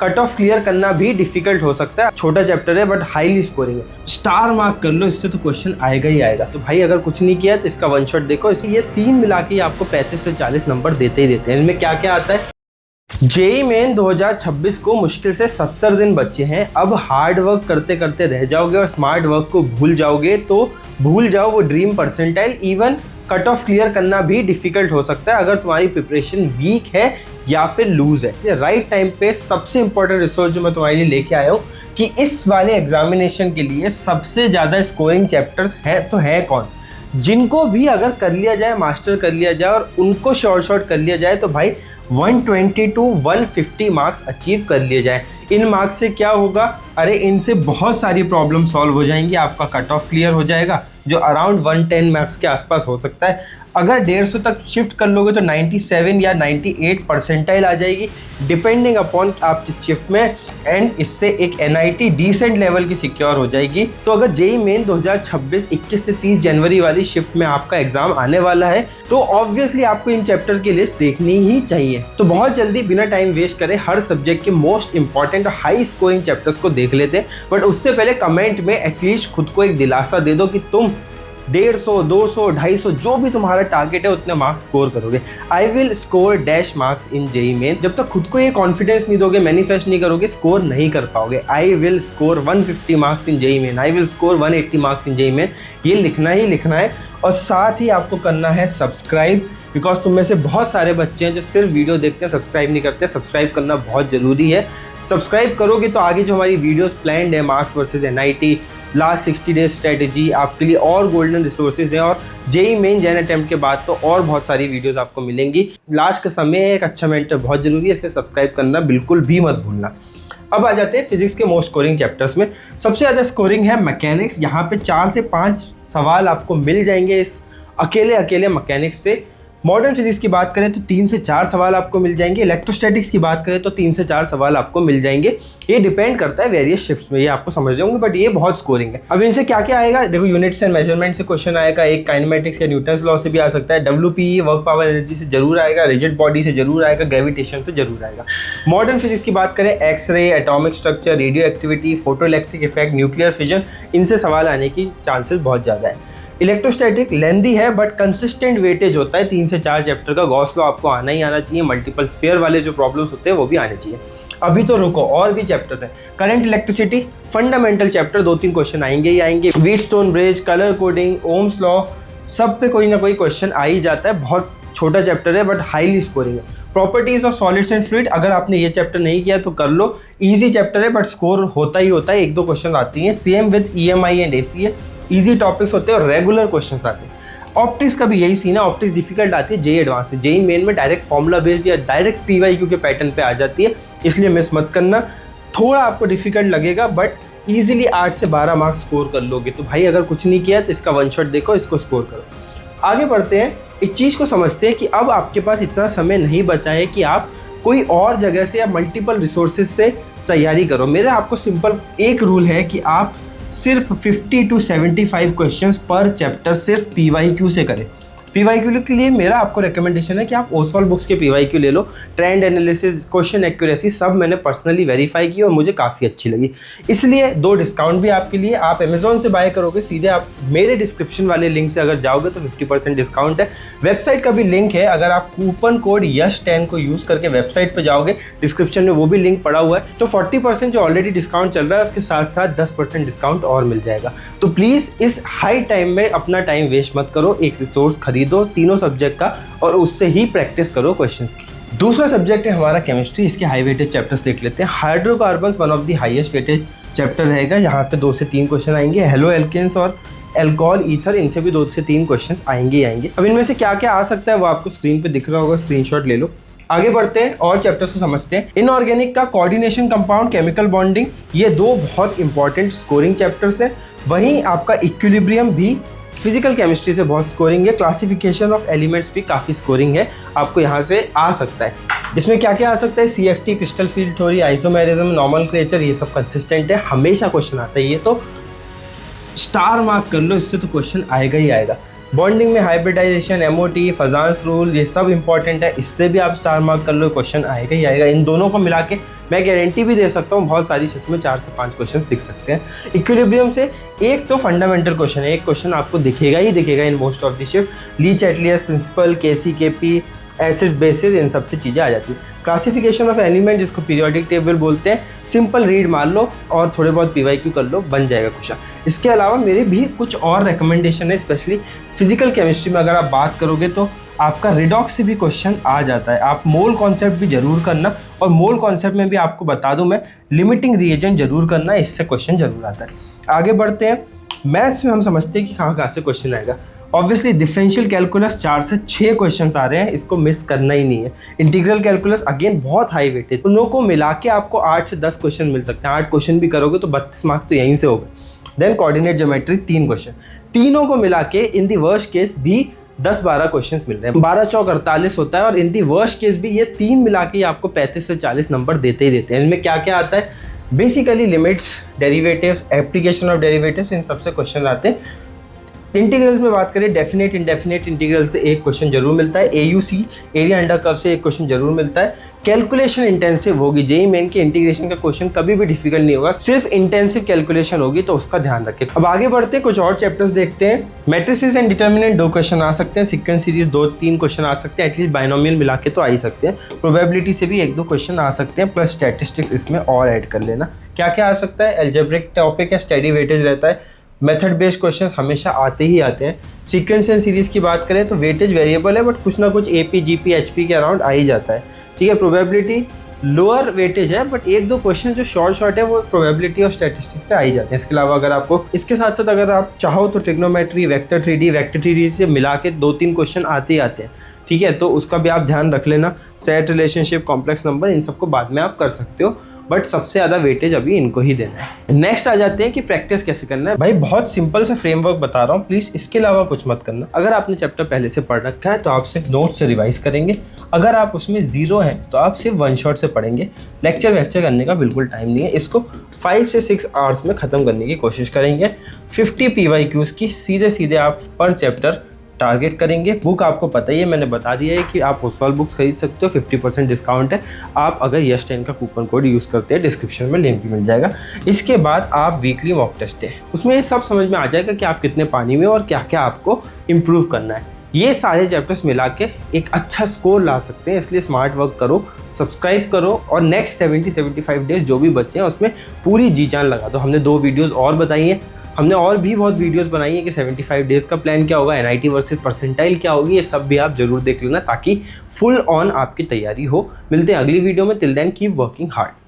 Cut off clear करना भी difficult हो सकता है। छोटा चैप्टर है बट हाईली स्कोरिंग है। स्टार मार्क कर लो, इससे तो क्वेश्चन आएगा ही आएगा। तो भाई अगर कुछ नहीं किया तो इसका वन शॉट देखो। ये तीन मिला के आपको 35 से 40 नंबर देते ही देते हैं। इनमें क्या क्या आता है? जेईई मेन 2026 को मुश्किल से 70 दिन बचे हैं। अब हार्ड वर्क करते करते रह जाओगे और स्मार्ट वर्क को भूल जाओगे तो भूल जाओ वो dream percentile. Even cut off clear करना भी डिफिकल्ट हो सकता है अगर तुम्हारी प्रिपरेशन वीक है या फिर लूज है। राइट टाइम पे सबसे इंपॉर्टेंट रिसोर्स जो मैं तुम्हारे लिए लेके आया हूँ कि इस वाले एग्जामिनेशन के लिए सबसे ज़्यादा स्कोरिंग चैप्टर्स है तो है कौन, जिनको भी अगर कर लिया जाए, मास्टर कर लिया जाए और उनको शॉर्ट कर लिया जाए तो भाई 120 to 150 मार्क्स अचीव कर लिए जाए। इन मार्क्स से क्या होगा? अरे इनसे बहुत सारी प्रॉब्लम सॉल्व हो जाएंगी, आपका कट ऑफ क्लियर हो जाएगा जो अराउंड 110 मार्क्स के आसपास हो सकता है। अगर 150 तक शिफ्ट कर लोगे तो 97 या 98 परसेंटाइल आ जाएगी डिपेंडिंग अपॉन आप किस शिफ्ट में, एंड इससे एक NIT डिसेंट लेवल की सिक्योर हो जाएगी। तो अगर जेईई मेन 2026 21 से 30 जनवरी वाली शिफ्ट में आपका एग्जाम आने वाला है तो ऑब्वियसली आपको इन चैप्टर की लिस्ट देखनी ही चाहिए। तो बहुत जल्दी बिना टाइम वेस्ट करे हर सब्जेक्ट के मोस्ट इंपॉर्टेंट और हाई स्कोरिंग चैप्टर्स को देख लेते हैं। बट उससे पहले कमेंट में एटलीस्ट खुद को एक दिलासा दे दो कि तुम 150, 200, 250 जो भी तुम्हारा टारगेट है उतने मार्क्स स्कोर करोगे। I will score dash marks in JEE main. जब तक खुद को ये कॉन्फिडेंस नहीं दोगे, मैनिफेस्ट नहीं करोगे, स्कोर नहीं कर पाओगे। I will score 150 marks in JEE main, I will score 180 marks in JEE main, ये लिखना ही लिखना है। और साथ ही आपको करना है सब्सक्राइब, बिकॉज तुम में से बहुत सारे बच्चे हैं जो सिर्फ वीडियो देखते हैं, सब्सक्राइब नहीं करते। सब्सक्राइब करना बहुत ज़रूरी है। सब्सक्राइब करोगे तो आगे जो हमारी वीडियोस प्लान्ड है, marks versus NIT, last 60 days strategy, आपके लिए और गोल्डन रिसोर्सेज हैं, और जेईई मेन जैन अटेम्प्ट के बाद तो और बहुत सारी वीडियोस आपको मिलेंगी। लास्ट का समय एक अच्छा मेंटर बहुत ज़रूरी है, इसलिए सब्सक्राइब करना बिल्कुल भी मत भूलना। अब आ जाते हैं फिजिक्स के मोस्ट स्कोरिंग चैप्टर्स में। सबसे ज़्यादा स्कोरिंग है मैकेनिक्स। यहाँ पे 4 से 5 सवाल आपको मिल जाएंगे इस अकेले मैकेनिक्स से। मॉडर्न फिजिक्स की बात करें तो 3 से 4 सवाल आपको मिल जाएंगे। इलेक्ट्रोस्टैटिक्स की बात करें तो 3 से 4 सवाल आपको मिल जाएंगे। ये डिपेंड करता है वेरियस शिफ्ट्स में, ये आपको समझ रहे होंगे, बट ये बहुत स्कोरिंग है। अब इनसे क्या क्या आएगा देखो, यूनिट्स एंड मेजरमेंट से क्वेश्चन आएगा, एक काइनेमेटिक्स या न्यूटन्स लॉ से भी आ सकता है, WPE वर्क पावर एनर्जी से जरूर आएगा, रिजिड बॉडी से जरूर आएगा, ग्रेविटेशन से जरूर आएगा। मॉडर्न फिजिक्स की बात करें, X-ray, atomic structure, radio activity, photo electric effect, nuclear fission, इनसे सवाल आने की चांसेस बहुत ज़्यादा है। इलेक्ट्रोस्टैटिक लेंदी है बट कंसिस्टेंट वेटेज होता है 3 से 4 चैप्टर का। गॉस लॉ आपको आना ही आना चाहिए। मल्टीपल स्फीयर वाले जो प्रॉब्लम्स होते हैं वो भी आने चाहिए। अभी तो रुको, और भी चैप्टर्स हैं। Current electricity, fundamental chapter 2-3 question आएंगे ही आएंगे। Wheatstone bridge, colour coding, Ohm's law, सब पे कोई ना कोई क्वेश्चन आ ही जाता है। बहुत छोटा चैप्टर है बट हाईली स्कोरिंग है। Properties of solids and fluid, अगर आपने ये चैप्टर नहीं किया तो कर लो, इजी चैप्टर है बट स्कोर होता ही होता है, 1-2 क्वेश्चन आती हैं। Same with EMI and ACA, easy topics होते हैं और रेगुलर क्वेश्चंस आते हैं। ऑप्टिक्स का भी यही सीन है, ऑप्टिक्स डिफिकल्ट आती है जेईई एडवांस से। जेईई मेन में डायरेक्ट फॉर्मूला बेस्ड या डायरेक्ट PYQ के पैटर्न पे आ जाती है, इसलिए मिस मत करना। थोड़ा आपको डिफिकल्ट लगेगा बट ईजिली 8 से 12 मार्क्स स्कोर कर लोगे। तो भाई अगर कुछ नहीं किया तो इसका वन शॉट देखो, इसको स्कोर करो। आगे बढ़ते हैं, एक चीज़ को समझते हैं कि अब आपके पास इतना समय नहीं बचा है कि आप कोई और जगह से या मल्टीपल रिसोर्सेज से तैयारी करो। मेरा आपको सिंपल एक रूल है कि आप सिर्फ 50 to 75 क्वेश्चंस पर चैप्टर सिर्फ PYQ से करें। PYQ के लिए मेरा आपको रिकमेंडेशन है कि आप ओसवाल बुक्स के PYQ ले लो। ट्रेंड एनालिसिस, क्वेश्चन एक्यूरेसी सब मैंने पर्सनली वेरीफाई की और मुझे काफ़ी अच्छी लगी, इसलिए 2 डिस्काउंट भी आपके लिए। आप अमेजोन से बाय करोगे, सीधे आप मेरे डिस्क्रिप्शन वाले लिंक से अगर जाओगे तो 50% डिस्काउंट है। वेबसाइट का भी लिंक है, अगर आप कूपन कोड YUSH10 को यूज़ करके वेबसाइट पर जाओगे, डिस्क्रिप्शन में वो भी लिंक पड़ा हुआ है, तो 40% जो ऑलरेडी डिस्काउंट चल रहा है उसके साथ साथ 10% डिस्काउंट और मिल जाएगा। तो प्लीज़ इस हाई टाइम में अपना टाइम वेस्ट मत करो, एक रिसोर्स खरीदो तीनों सब्जेक्ट का और उससे ही प्रैक्टिस करो क्वेश्चंस की। दूसरा सब्जेक्ट है हमारा केमिस्ट्री। इसके हाई वेटेज चैप्टर्स देख लेते हैं। Hydrocarbons one of the highest weightage chapter रहेगा। यहाँ पे 2 से 3 क्वेश्चन आएंगे। हेलो एल्केन्स और एल्कोहल ईथर, इनसे भी 2 से 3 क्वेश्चन आएंगे। अब इनमें से क्या क्या आ सकता है वो आपको स्क्रीन पे दिख रहा होगा, स्क्रीनशॉट ले लो। आगे बढ़ते हैं और चैप्टर्स को समझते हैं। इनऑर्गेनिक का कोऑर्डिनेशन कंपाउंड, केमिकल बॉन्डिंग, ये 2 बहुत इंपॉर्टेंट स्कोरिंग चैप्टर्स हैं। वहीं आपका इक्विलिब्रियम भी फिजिकल केमिस्ट्री से बहुत स्कोरिंग है। क्लासिफिकेशन ऑफ एलिमेंट्स भी काफ़ी स्कोरिंग है, आपको यहाँ से आ सकता है। इसमें क्या क्या आ सकता है? CFT, crystal field theory, isomerism, nomenclature, ये सब कंसिस्टेंट है, हमेशा क्वेश्चन आता है। ये तो स्टार मार्क कर लो, इससे तो क्वेश्चन आएगा ही आएगा। बॉन्डिंग में हाइब्रिडाइजेशन, एमओटी, फजांस रूल, ये सब इंपॉर्टेंट है, इससे भी आप स्टार मार्क कर लो, क्वेश्चन आएगा ही आएगा। इन दोनों को मिला के मैं गारंटी भी दे सकता हूँ बहुत सारी शिफ्ट में 4 से 5 क्वेश्चन दिख सकते हैं। इक्विलिब्रियम से एक तो फंडामेंटल क्वेश्चन है, एक क्वेश्चन आपको दिखेगा ही दिखेगा in most of the shift. Le chatelier's principle, KC, acid basis, इन सबसे चीज़ें आ जाती है। क्लासिफिकेशन ऑफ एलिमेंट, जिसको पीरियोडिक टेबल बोलते हैं, सिंपल रीड मार लो और थोड़े बहुत पीवाईक्यू कर लो, बन जाएगा क्वेश्चन। इसके अलावा मेरे भी कुछ और रिकमेंडेशन है, स्पेशली फिजिकल केमिस्ट्री में अगर आप बात करोगे तो आपका रिडॉक्स से भी क्वेश्चन आ जाता है। आप मोल कॉन्सेप्ट भी जरूर करना, और मोल कॉन्सेप्ट में भी आपको बता दूं मैं, लिमिटिंग रिएजेंट जरूर करना, इससे क्वेश्चन जरूर आता है। आगे बढ़ते हैं। मैथ्स में हम समझते हैं कि कहाँ से क्वेश्चन आएगा। ऑब्वियसली डिफरेंशियल कैलकुलस 4 से 6 क्वेश्चंस आ रहे हैं, इसको मिस करना ही नहीं है। इंटीग्रल कैलकुलस अगेन बहुत हाई वेटेज, उन लोगों को मिला के आपको 8 से 10 क्वेश्चन मिल सकते हैं। 8 क्वेश्चन भी करोगे तो 32 मार्क्स तो यहीं से हो गए। देन कोऑर्डिनेट ज्योमेट्री 3 क्वेश्चन, तीनों को मिला के इन दी वर्स्ट केस भी 10-12 क्वेश्चंस मिल रहे हैं। 12 चौक 48 होता है, और इन दी वर्स्ट केस भी ये 3 मिला के आपको 35 से 40 नंबर देते ही देते हैं। इनमें क्या क्या आता है? Basically limits, derivatives, application of derivatives, इन सबसे क्वेश्चन आते हैं। इंटीग्रल्स में बात करें, डेफिनेट इंडेफिनेट इंटीग्रल से एक क्वेश्चन जरूर मिलता है। एयूसी, एरिया अंडर कर्व से एक क्वेश्चन जरूर मिलता है। कैलकुलेशन इंटेंसिव होगी, जेईई मेन के इंटीग्रेशन का क्वेश्चन कभी भी डिफिकल्ट नहीं होगा, सिर्फ इंटेंसिव कैलकुलेशन होगी, तो उसका ध्यान रखें। अब आगे बढ़ते हैं, कुछ और चैप्टर्स देखते हैं। मैट्रिसेस एंड डिटर्मिनेंट 2 क्वेश्चन आ सकते हैं, सीक्वेंस सीरीज 2-3 क्वेश्चन आ सकते हैं, एटलीस्ट बाइनोमियल मिला के तो आ ही सकते हैं। प्रोबेबिलिटी से भी 1-2 क्वेश्चन आ सकते हैं, प्लस स्टैटिस्टिक्स इसमें और ऐड कर लेना। क्या क्या आ सकता है? अलजेब्रिक टॉपिक है, स्टडी वेटेज रहता है, मेथड बेस्ड क्वेश्चंस हमेशा आते ही आते हैं। सीक्वेंस एंड सीरीज की बात करें तो वेटेज वेरिएबल है, बट कुछ ना कुछ एपी, जीपी, एचपी के अराउंड आ ही जाता है। ठीक है, प्रोबेबिलिटी लोअर वेटेज है, बट 1-2 क्वेश्चन जो शॉर्ट है वो प्रोबेबिलिटी और स्टैटिस्टिक्स से आ ही जाते हैं। इसके अलावा अगर आपको इसके साथ साथ अगर आप चाहो तो ट्रिग्नोमेट्री, वेक्टर 3D से मिला के 2-3 क्वेश्चन आते ही आते हैं। ठीक है, तो उसका भी आप ध्यान रख लेना। सेट, रिलेशनशिप, कॉम्प्लेक्स नंबर, इन सबको बाद में आप कर सकते हो, बट सबसे ज़्यादा वेटेज अभी इनको ही देना है। नेक्स्ट आ जाते हैं कि प्रैक्टिस कैसे करना है। भाई बहुत सिंपल सा फ्रेमवर्क बता रहा हूँ, प्लीज़ इसके अलावा कुछ मत करना। अगर आपने चैप्टर पहले से पढ़ रखा है तो आप सिर्फ नोट से रिवाइज करेंगे। अगर आप उसमें 0 हैं तो आप सिर्फ 1 शॉट से पढ़ेंगे। लेक्चर करने का बिल्कुल टाइम नहीं है। इसको 5 से 6 आवर्स में ख़त्म करने की कोशिश करेंगे। 50 PYQs की सीधे आप पर चैप्टर टारगेट करेंगे। बुक आपको पता ही है, मैंने बता दिया है कि आप ओसवाल बुक्स खरीद सकते हो, 50% डिस्काउंट है। आप अगर यस 10 का कूपन कोड यूज़ करते हैं, डिस्क्रिप्शन में लिंक भी मिल जाएगा। इसके बाद आप वीकली मॉक टेस्ट है, उसमें ये सब समझ में आ जाएगा कि आप कितने पानी में और क्या क्या आपको इम्प्रूव करना है। ये सारे चैप्टर्स मिला के एक अच्छा स्कोर ला सकते हैं, इसलिए स्मार्ट वर्क करो, सब्सक्राइब करो, और नेक्स्ट 70-75 डेज जो भी बचे हैं उसमें पूरी जी जान लगा दो। हमने 2 वीडियोज़ और बताई हैं, हमने और भी बहुत वीडियोस बनाई है कि 75 डेज़ का प्लान क्या होगा, एनआईटी वर्सेस परसेंटाइल क्या होगी, ये सब भी आप जरूर देख लेना ताकि फुल ऑन आपकी तैयारी हो। मिलते हैं अगली वीडियो में, till then keep working hard.